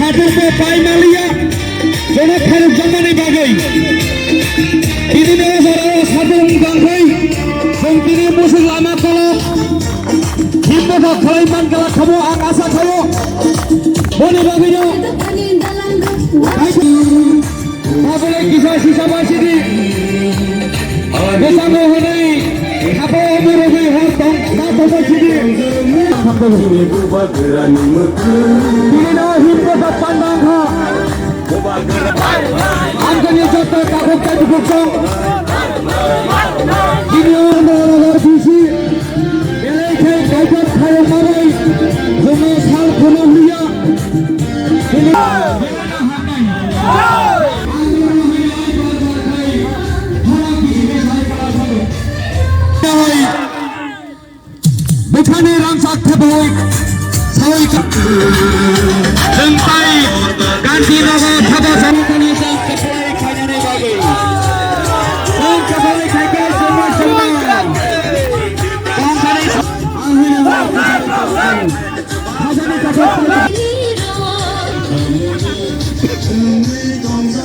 Satu Pai Malia, Jono Khairul Zamani Bagai. Ini adalah satu Bangkai, Bangkini Musuh Lama Kalau, Himbo Kalaiman Kalau Kamu Akasa Kalau, Boni Bagainya. Apabila kisah sisa masih di bersama hari apa umur hartong apa masih di ini dah hidup pandang ha angkanya jatuh takut tadi bukan ini orang visi elektrik kajar kaya marai semua hal punah dia ini bukan rangsak terbaik saya sampai ganti nama pada sampai kepala kayaknya bagi kepala kayak semua akhirnya